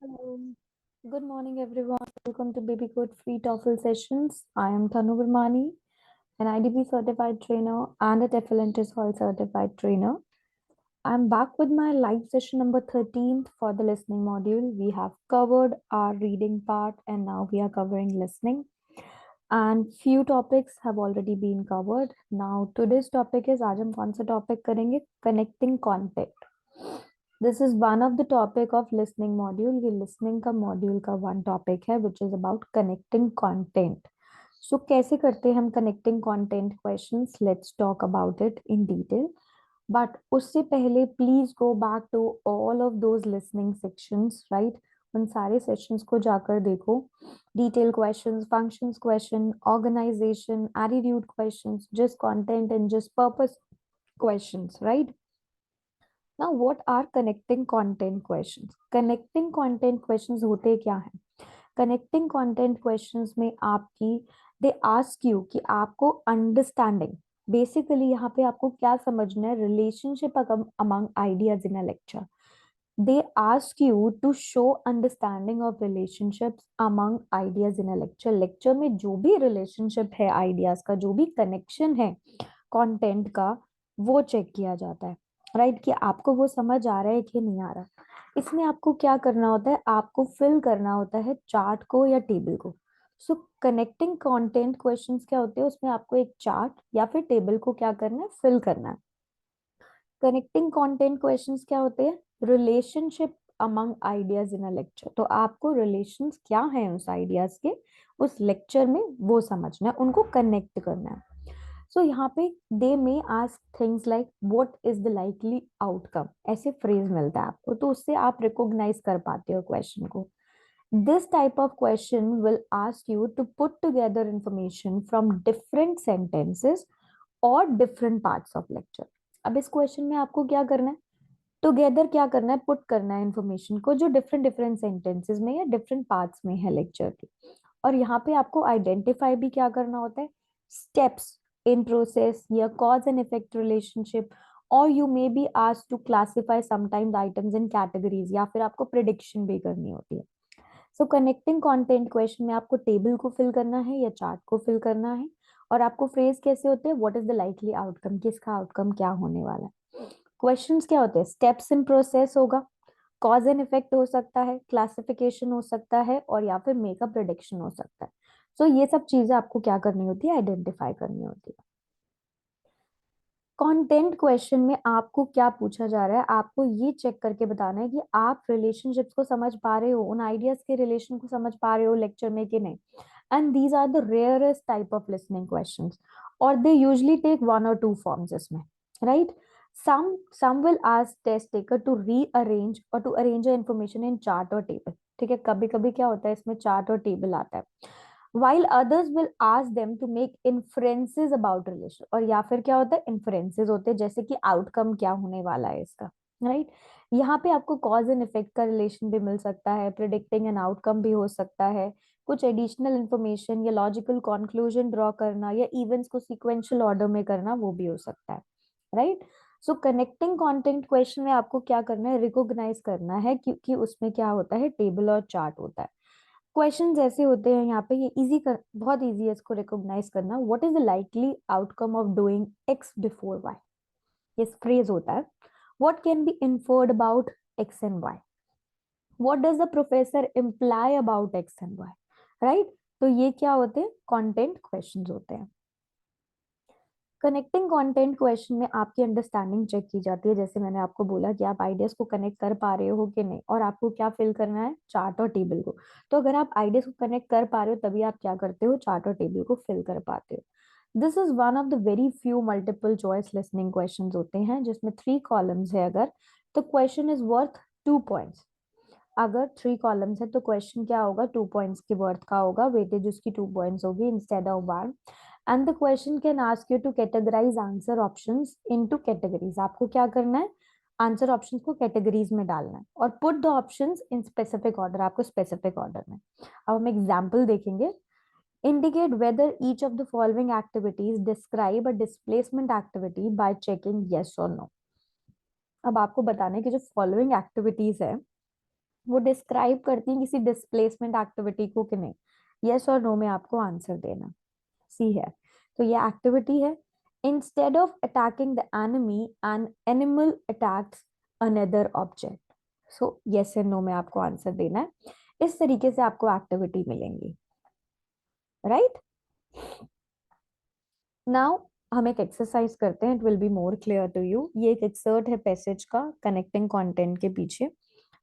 Hello. Good morning, everyone. Welcome to Baby Code Free TOEFL sessions. I am Thanu Virmani, an IDP certified trainer and a TEFL Intersolve certified trainer. I'm back with my live session number 13th for the listening module. We have covered our reading part and now we are covering listening. And few topics have already been covered. Now today's topic is आज हम कौन सा topic करेंगे? Connecting content. This is one of the topic of listening module. ये listening का module का one topic है which is about connecting content. So कैसे करते हैं हम connecting content questions? Let's talk about it in detail. But उससे पहले please go back to all of those listening sections, right? उन सारे sections को जाकर देखो. Detail questions, functions question, organization, attitude questions, just content and just purpose questions, right? Now, what are connecting content questions? Connecting content questions होते क्या हैं? Connecting content questions में आपकी they ask you कि आपको understanding basically यहाँ पे आपको क्या समझना है relationship among ideas in a lecture. They ask you to show understanding of relationships among ideas in a lecture. Lecture में जो भी relationship है ideas का, जो भी connection है content का, वो चेक किया जाता है, राइट? कि आपको वो समझ आ रहा है कि नहीं आ रहा। इसमें आपको क्या करना होता है? आपको फिल करना होता है चार्ट को या टेबल को। सो कनेक्टिंग कंटेंट क्वेश्चंस क्या होते हैं? उसमें आपको एक चार्ट या फिर टेबल को क्या करना है? फिल करना है। कनेक्टिंग कंटेंट क्वेश्चंस क्या होते हैं? Relationship among ideas in a lecture. तो आपको रिलेशंस क्या है उस आइडियाज के उस लेक्चर में, वो समझना है, उनको कनेक्ट करना है। सो यहाँ पे they may ask things like what is the likely outcome, ऐसे फ्रेज मिलता है आपको, तो उससे आप रिकॉग्नाइज कर पाते हो क्वेश्चन को। This type of question will ask you to put together information from different sentences और डिफरेंट पार्ट्स ऑफ लेक्चर। अब इस क्वेश्चन में आपको क्या करना है? टुगेदर क्या करना है? पुट करना है इंफॉर्मेशन को जो डिफरेंट डिफरेंट सेंटेंसेस में या डिफरेंट पार्ट्स में है लेक्चर के। और यहाँ पे आपको आइडेंटिफाई भी क्या करना होता है? स्टेप्स इन प्रोसेस या कॉज एंड इफेक्ट रिलेशनशिप, और you may be asked to classify sometimes items in categories, या फिर आपको प्रिडिक्शन भी करनी होती है। सो कनेक्टिंग कंटेंट क्वेश्चन में आपको टेबल को फिल करना है या चार्ट को फिल करना है, और आपको फ्रेज कैसे होते हैं? What is the likely outcome, किसका आउटकम क्या होने वाला है। क्वेश्चंस क्या होते हैं? स्टेप्स इन प्रोसेस होगा, कॉज एंड इफेक्ट हो सकता है, क्लासिफिकेशन हो सकता है, और या फिर मेक अ प्रेडिक्शन हो सकता है। सो ये सब चीजें आपको क्या करनी होती है? आइडेंटिफाई करनी होती है। कंटेंट क्वेश्चन में आपको क्या पूछा जा रहा है? आपको ये चेक करके बताना है कि आप रिलेशनशिप्स को समझ पा रहे हो, उन आइडियाज के रिलेशन को समझ पा रहे हो लेक्चर में कि नहीं। And these are the rarest type of listening questions, और दे यूजुअली टेक वन और टू फॉर्म्स इसमें, right? some will ask test taker to rearrange or to arrange the information in chart और table। ठीक है, कभी कभी क्या होता है इसमें चार्ट और टेबल आता है। while others will ask them to make inferences about relation, और या फिर क्या होता है? inferences होते हैं, जैसे कि आउटकम क्या होने वाला है इसका, राइट? यहाँ पे आपको कॉज एंड इफेक्ट का रिलेशन भी मिल सकता है, प्रिडिक्टिंग एन आउटकम भी हो सकता है, कुछ एडिशनल इंफॉर्मेशन या लॉजिकल कंक्लूजन ड्रॉ करना या इवेंट्स को सीक्वेंशियल ऑर्डर में करना, वो भी हो सकता है, राइट? सो कनेक्टिंग कंटेंट क्वेश्चन में आपको क्या करना है? रिकॉग्नाइज करना है, क्योंकि उसमें क्या होता है? टेबल और चार्ट होता है। क्वेश्चंस ऐसे होते हैं यहाँ पे, ये इजी कर, बहुत इजी है इसको रिकॉग्नाइज करना। What is the likely outcome of doing X before Y, ये फ्रेज होता है। What can be inferred about X and Y, what does the professor imply about X and Y, right? तो ये क्या होते हैं? कंटेंट क्वेश्चंस होते हैं। कनेक्टिंग कंटेंट क्वेश्चन में आपकी अंडरस्टैंडिंग चेक की जाती है, जैसे मैंने आपको बोला कि आप आइडियाज को कनेक्ट कर पा रहे हो कि नहीं, और आपको क्या फिल करना है? चार्ट और टेबल को। तो अगर आप आइडियाज को कनेक्ट कर पा रहे हो तभी आप क्या करते हो? चार्ट और टेबल को फिल कर पाते हो। This is one of the very few multiple choice listening question होते हैं जिसमें 3 कॉलम्स है। अगर तो क्वेश्चन इज वर्थ 2 पॉइंट्स। अगर 3 कॉलम्स है तो क्वेश्चन क्या होगा? 2 पॉइंट्स की वर्थ का होगा, वेटेज उसकी 2 पॉइंट्स होगी instead of 1। And the question can ask you to categorize answer options into categories. आपको क्या करना है? आंसर ऑप्शंस को कैटेगरीज में डालना है, और put the options in specific order, आपको स्पेसिफिक ऑर्डर में। अब हम एग्जांपल देखेंगे। Indicate whether each of the following activities describe a displacement activity by checking yes और नो। अब आपको बताना है कि जो फॉलोइंग एक्टिविटीज है वो डिस्क्राइब करती हैं किसी डिस्प्लेसमेंट एक्टिविटी को कि नहीं। यस और नो में आपको आंसर देना। सी है, तो ये एक्टिविटी है। Instead of attacking the enemy an animal attacks another object. So yes and no में आपको आंसर देना है। इस तरीके से आपको एक्टिविटी मिलेंगी, राइट। नाउ हम एक एक्सरसाइज करते हैं, it will be more clear to you. ये एक एक्सर्ट है पैसेज का कनेक्टिंग कंटेंट के पीछे,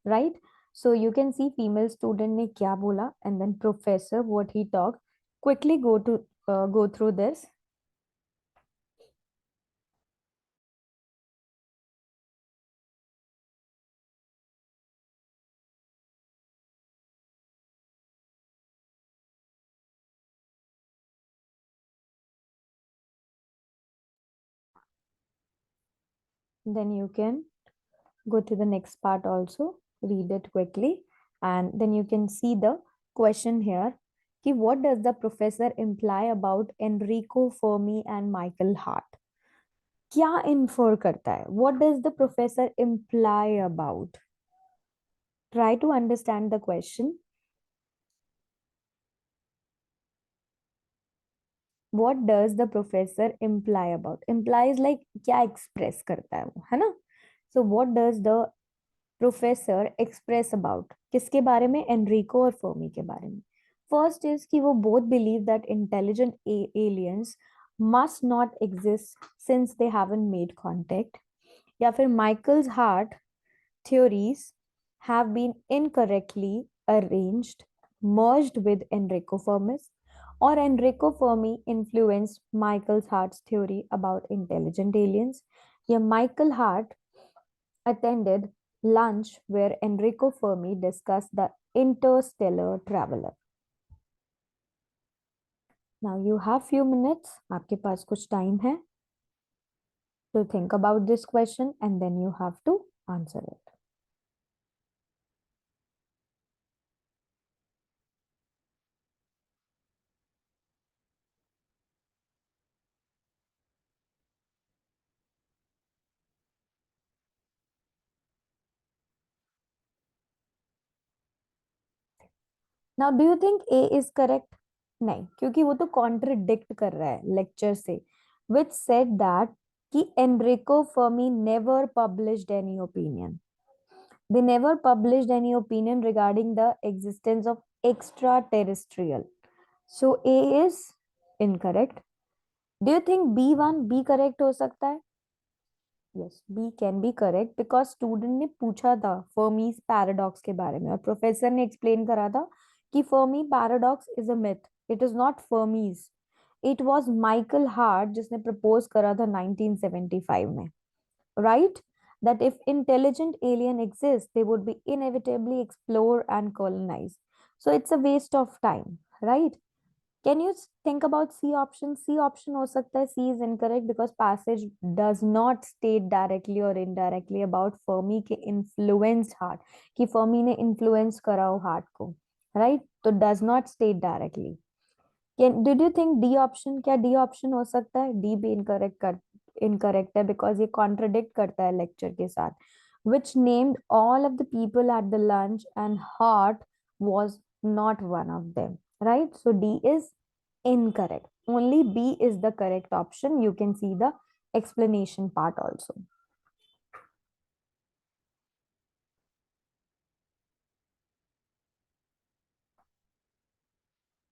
right. So you can see female student ने क्या बोला and then professor what he talk. Quickly go through this. Then you can go to the next part also, read it quickly, and then you can see the question here कि what does the professor imply about Enrico Fermi and Michael Hart? क्या infer करता है? What does the professor imply about? Try to understand the question. What does the professor imply about? Implies like क्या express करता है वो, है ना? So what does the professor express about किसके बारे में? एनरिको और फर्मी के बारे में। फर्स्ट इज कि वो both believe that intelligent aliens must not exist since they haven't made contact. या फिर Michael's Hart theories have been incorrectly arranged, merged with Enrico Fermi's, or Enrico Fermi influenced Michael Hart's theory about intelligent aliens. Yeah, Michael Hart attended lunch where Enrico Fermi discussed the interstellar traveler. Now you have few minutes. आपके पास कुछ time है to think about this question and then you have to answer it. Now do you think A is correct? नहीं, क्योंकि वो तो contradict कर रहा है लेक्चर से, which said that कि Enrico Fermi never published any opinion. They never published any opinion regarding the existence of extraterrestrial. So A is incorrect. Do you think B1 B correct हो सकता है? Yes, B can be correct because student ने पूछा था Fermi's paradox के बारे में और प्रोफेसर ने explain करा था कि Fermi paradox is a myth. It is not Fermi's. It was Michael Hart जिसने propose करा था 1975 में, right? That if intelligent alien exists, they would be inevitably explore and colonize. So it's a waste of time, right? Can you think about C option? C option हो सकता है C is incorrect because passage does not state directly or indirectly about Fermi के influenced heart कि Fermi ने influence करा हो heart को, right? तो does not state directly. Did you think D option? क्या D option हो सकता है? D भी incorrect है because ये contradict करता है lecture के साथ, which named all of the people at the lunch and Hart was not one of them, right? So D is incorrect. Only B is the correct option. You can see the explanation part also.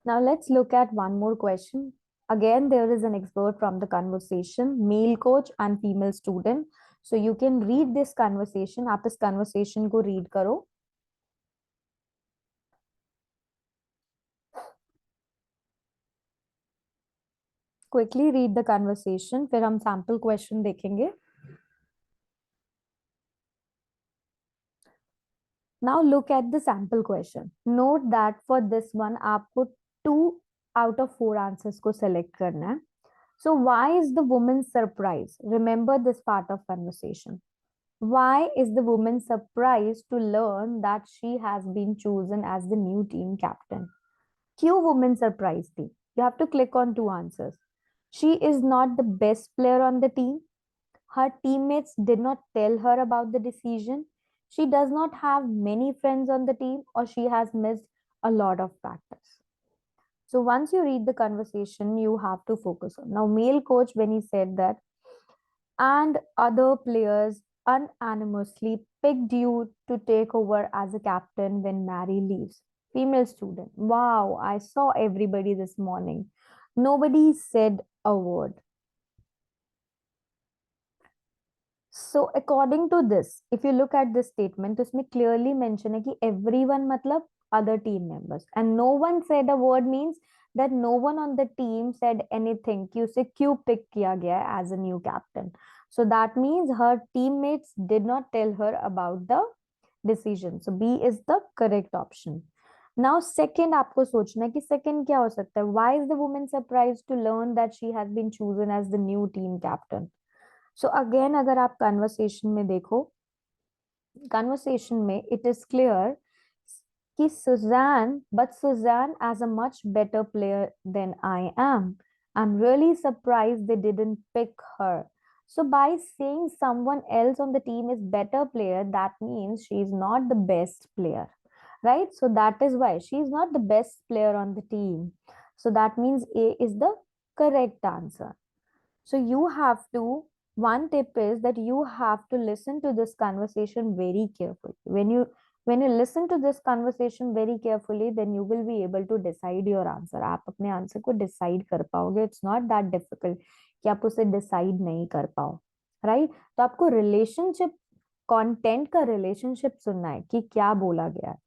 Now let's look at one more question. Again, there is an expert from the conversation, male coach and female student. So you can read this conversation. आप इस conversation को read करो. Quickly read the conversation. फिर हम sample question देखेंगे. Now look at the sample question. Note that for this one आपको 2 out of 4 answers को select करना है. So why is the woman surprised? Remember this part of conversation. Why is the woman surprised to learn that she has been chosen as the new team captain? क्यों woman surprised थी? You have to click on 2 answers. She is not the best player on the team. Her teammates did not tell her about the decision. she does not have many friends on the team, or she has missed a lot of practice. So once you read the conversation, you have to focus on. Now, male coach, when he said that, and other players unanimously picked you to take over as a captain when Mary leaves. Female student, wow, I saw everybody this morning. Nobody said a word. So according to this, if you look at this statement, तो इसमें clearly mention है कि everyone मतलब other team members, and no one said a word means that no one on the team said anything कि उसे क्यों pick किया गया है as a new captain. So that means her teammates did not tell her about the decision. So B is the correct option. Now second आपको सोचना है कि second क्या हो सकता है. Why is the woman surprised to learn that she has been chosen as the new team captain? So again अगर आप कन्वर्सेशन में देखो, कन्वर्सेशन में इट इज क्लियर कि Suzanne as a much better player than I am. I'm really surprised they didn't pick her. So by saying someone else on the team is better player, that means she is not the best player, right? So that is why she is not the best player on the team. So that means A is the correct answer. So you have to, one tip is that you have to listen to this conversation very carefully. When you listen to this conversation very carefully, then you will be able to decide your answer. आप अपने answer को decide कर पाओगे. It's not that difficult कि आप उसे decide नहीं कर पाओ, right? तो आपको relationship, content का relationship सुनना है कि क्या बोला गया है.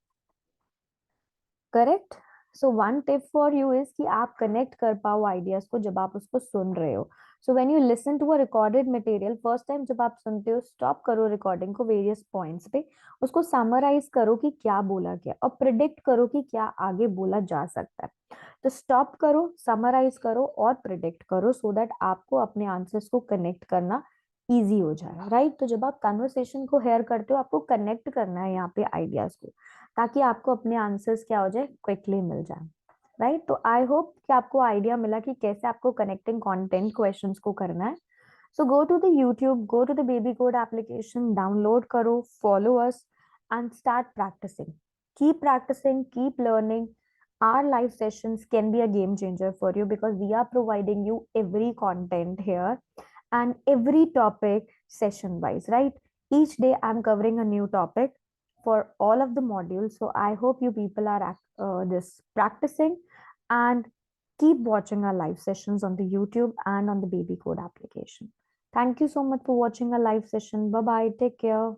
Correct. So one tip for you is कि आप कनेक्ट कर पाओ आइडियाज को जब आप उसको सुन रहे हो. So when you listen to a recorded material, first time जब आप सुनते हो, स्टॉप करो रिकॉर्डिंग को वेरियस पॉइंट्स पे, उसको समराइज करो कि क्या बोला गया और प्रिडिक्ट करो कि क्या आगे बोला जा सकता है. तो स्टॉप करो, समराइज करो और प्रिडिक्ट करो, सो दैट आपको अपने आंसर्स को कनेक्ट करना इजी हो जाए, राइट? तो जब आप कन्वर्सेशन को हेयर करते हो, आपको कनेक्ट करना है यहाँ पे आइडियाज को, ताकि आपको अपने आंसर्स क्या हो जाए, क्विकली मिल जाए, राइट? तो आई होप कि आपको आइडिया मिला कि कैसे आपको कनेक्टिंग कंटेंट क्वेश्चंस को करना है. So go to the YouTube, go to the baby code application, download करो, follow us and start practicing. Keep learning. Our live sessions can be a game changer for you because we are providing you every content here and every topic session wise, right? Each day I'm covering a new topic for all of the modules. So I hope you people are this practicing, and keep watching our live sessions on the YouTube and on the baby code application. Thank you so much for watching our live session. Bye bye, take care.